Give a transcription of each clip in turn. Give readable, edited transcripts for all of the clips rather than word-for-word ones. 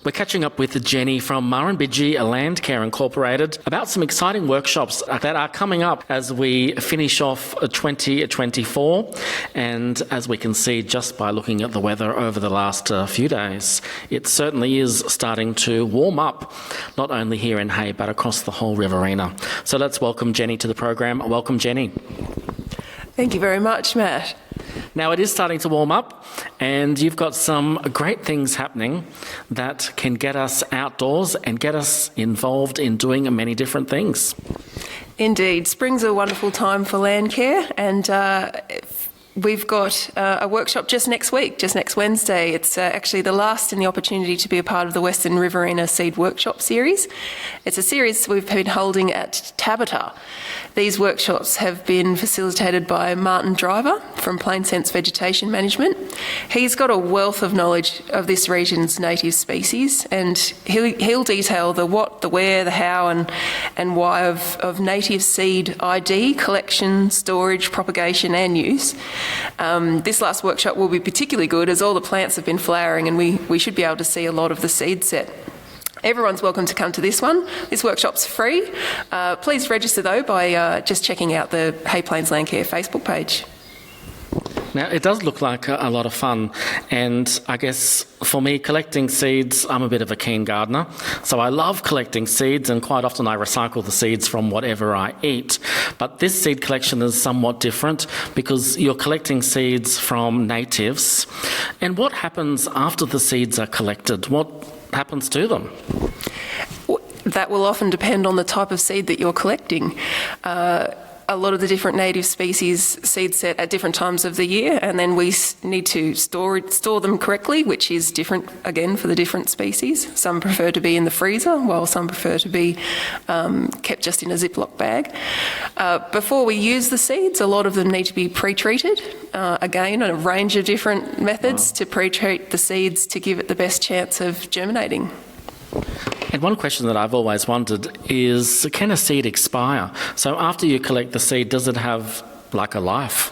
We're catching up with Jenny from Murrumbidgee Landcare Incorporated about some exciting workshops that are coming up as we finish off 2024. And as we can see just by looking at the weather over the last few days, it certainly is starting to warm up, not only here in Hay, but across the whole Riverina. So let's welcome Jenny to the program. Welcome, Jenny. Thank you very much, Matt. Now it is starting to warm up and you've got some great things happening that can get us outdoors and get us involved in doing many different things. Indeed. Spring's a wonderful time for landcare, and we've got a workshop just next week, just next Wednesday. It's actually the last in the opportunity to be a part of the Western Riverina Seed Workshop series. It's a series we've been holding at Tabata. These workshops have been facilitated by Martin Driver from Plain Sense Vegetation Management. He's got a wealth of knowledge of this region's native species, and he'll detail the what, the where, the how and why of native seed ID, collection, storage, propagation and use. This last workshop will be particularly good as all the plants have been flowering and we should be able to see a lot of the seed set. Everyone's welcome to come to this one. This workshop's free. Please register though by just checking out the Hay Plains Landcare Facebook page. Now, it does look like a lot of fun, and I guess for me, collecting seeds, I'm a bit of a keen gardener, so I love collecting seeds, and quite often I recycle the seeds from whatever I eat. But this seed collection is somewhat different because you're collecting seeds from natives. And what happens after the seeds are collected? What happens to them? That will often depend on the type of seed that you're collecting. A lot of the different native species seed set at different times of the year, and then we need to store them correctly, which is different again for the different species. Some prefer to be in the freezer, while some prefer to be kept just in a Ziploc bag. Before we use the seeds, a lot of them need to be pre-treated. Again, a range of different methods to pre-treat the seeds to give it the best chance of germinating. And one question that I've always wondered is, can a seed expire? So after you collect the seed, does it have like a life?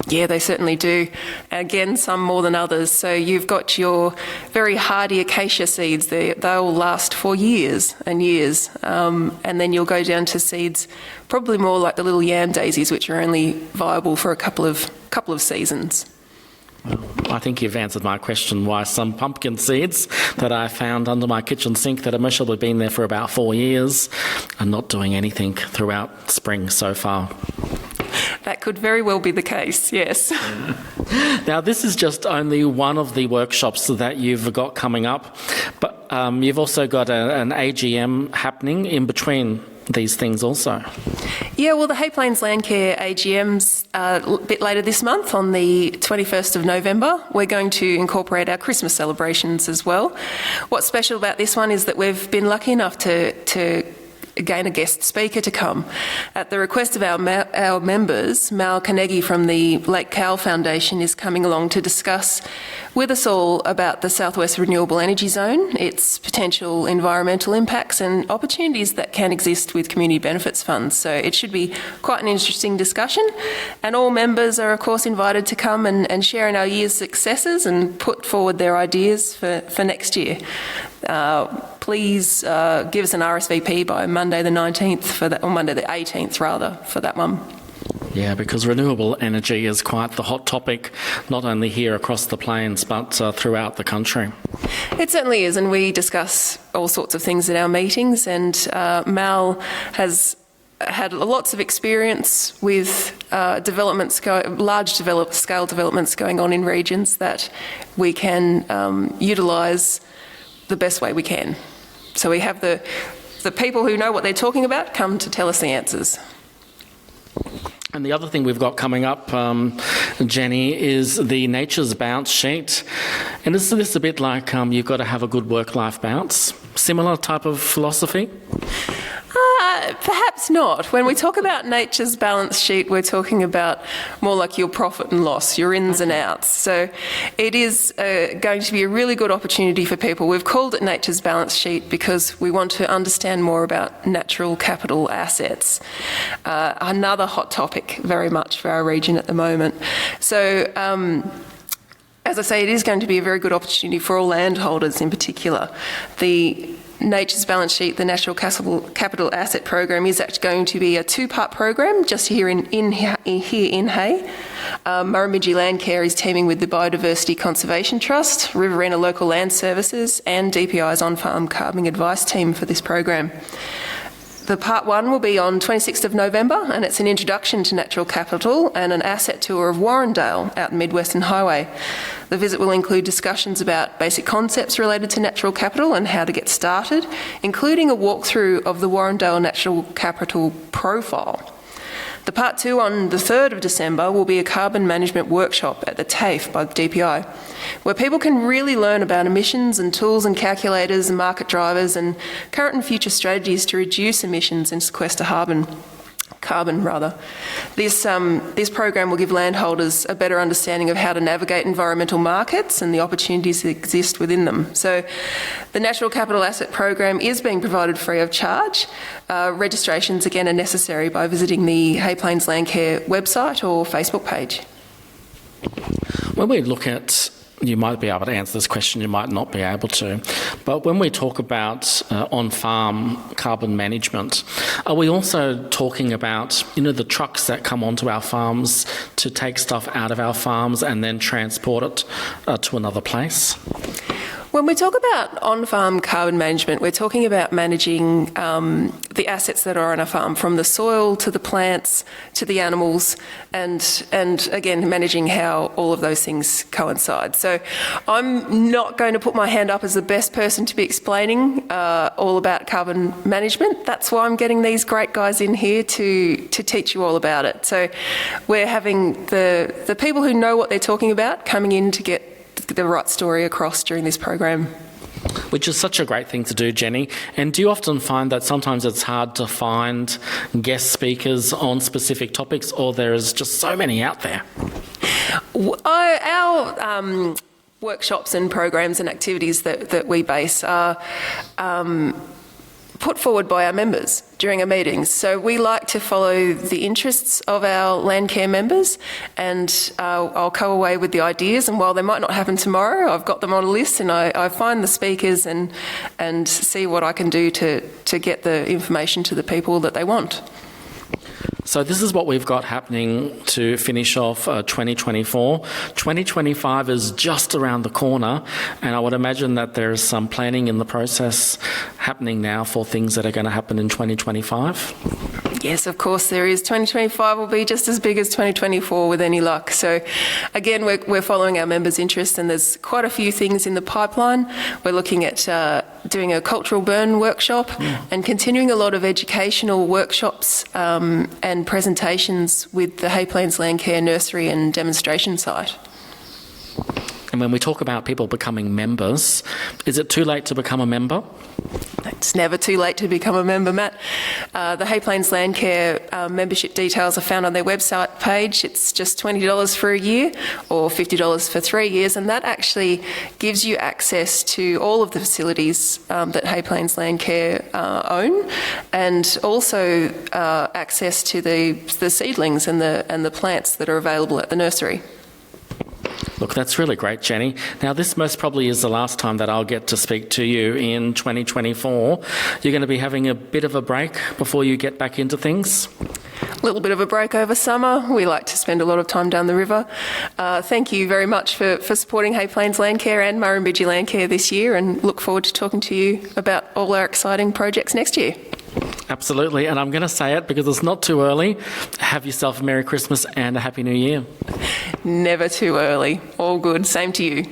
Yeah, they certainly do. Again, some more than others. So you've got your very hardy acacia seeds. They'll last for years and years. And then you'll go down to seeds probably more like the little yam daisies, which are only viable for a couple of seasons. I think you've answered my question why some pumpkin seeds that I found under my kitchen sink that have mostly been there for about 4 years are not doing anything throughout spring so far. That could very well be the case, yes. Now, this is just only one of the workshops that you've got coming up, but you've also got an AGM happening in between these things also. Yeah, well, the Hay Plains Landcare AGM's a bit later this month on the 21st of November. We're going to incorporate our Christmas celebrations as well. What's special about this one is that we've been lucky enough to gain a guest speaker to come. At the request of our members, Mal Carnegie from the Lake Cowell Foundation is coming along to discuss with us all about the Southwest Renewable Energy Zone, its potential environmental impacts and opportunities that can exist with community benefits funds. So it should be quite an interesting discussion, and all members are of course invited to come and share in our year's successes and put forward their ideas for next year. Please give us an RSVP by Monday the 19th for that, or Monday the 18th rather, for that one. Yeah, because renewable energy is quite the hot topic, not only here across the plains, but throughout the country. It certainly is, and we discuss all sorts of things at our meetings, and Mal has had lots of experience with large scale developments going on in regions that we can utilise the best way we can. So we have the people who know what they're talking about come to tell us the answers. And the other thing we've got coming up, Jenny, is the Nature's Bounce sheet. And is this a bit like you've got to have a good work-life balance? Similar type of philosophy? Perhaps not. When we talk about nature's balance sheet, we're talking about more like your profit and loss, your ins and outs. So it is going to be a really good opportunity for people. We've called it nature's balance sheet because we want to understand more about natural capital assets. Another hot topic very much for our region at the moment. So as I say, it is going to be a very good opportunity for all landholders in particular. The Nature's Balance Sheet, the National Capital Asset Program, is actually going to be a two-part program just here in Hay. Murrumbidgee Landcare is teaming with the Biodiversity Conservation Trust, Riverina Local Land Services and DPI's on-farm carbon advice team for this program. The part one will be on 26th of November, and it's an introduction to natural capital and an asset tour of Warrendale out Mid-Western Highway. The visit will include discussions about basic concepts related to natural capital and how to get started, including a walkthrough of the Warrendale Natural Capital profile. The part two on the 3rd of December will be a carbon management workshop at the TAFE by the DPI, where people can really learn about emissions and tools and calculators and market drivers and current and future strategies to reduce emissions and sequester carbon. This program will give landholders a better understanding of how to navigate environmental markets and the opportunities that exist within them. So the Natural Capital Asset Program is being provided free of charge. Registrations again are necessary by visiting the Hay Plains Landcare website or Facebook page. When we look at, you might be able to answer this question, you might not be able to, but when we talk about on-farm carbon management, are we also talking about, the trucks that come onto our farms to take stuff out of our farms and then transport it to another place? When we talk about on-farm carbon management, we're talking about managing the assets that are on a farm, from the soil to the plants to the animals, and again, managing how all of those things coincide. So I'm not going to put my hand up as the best person to be explaining all about carbon management. That's why I'm getting these great guys in here to teach you all about it. So we're having the people who know what they're talking about coming in to get the right story across during this program. Which is such a great thing to do, Jenny. And do you often find that sometimes it's hard to find guest speakers on specific topics, or there is just so many out there? Our workshops and programs and activities that we base are put forward by our members during our meetings. So we like to follow the interests of our Landcare members, and I'll go away with the ideas, and while they might not happen tomorrow, I've got them on a list, and I find the speakers and see what I can do to get the information to the people that they want. So this is what we've got happening to finish off 2024. 2025 is just around the corner, and I would imagine that there is some planning in the process happening now for things that are going to happen in 2025. Yes, of course there is. 2025 will be just as big as 2024 with any luck. So again, we're following our members' interests, and there's quite a few things in the pipeline. We're looking at doing a cultural burn workshop and continuing a lot of educational workshops and presentations with the Hay Plains Landcare nursery and demonstration site. And when we talk about people becoming members, is it too late to become a member? It's never too late to become a member, Matt. The Hay Plains Landcare membership details are found on their website page. It's just $20 for a year or $50 for 3 years, and that actually gives you access to all of the facilities that Hay Plains Landcare own, and also access to the seedlings and the plants that are available at the nursery. Look, that's really great, Jenny. Now, this most probably is the last time that I'll get to speak to you in 2024. You're going to be having a bit of a break before you get back into things? A little bit of a break over summer. We like to spend a lot of time down the river. Thank you very much for supporting Hay Plains Landcare and Murrumbidgee Landcare this year, and look forward to talking to you about all our exciting projects next year. Absolutely, and I'm going to say it because it's not too early. Have yourself a Merry Christmas and a Happy New Year. Never too early. All good. Same to you.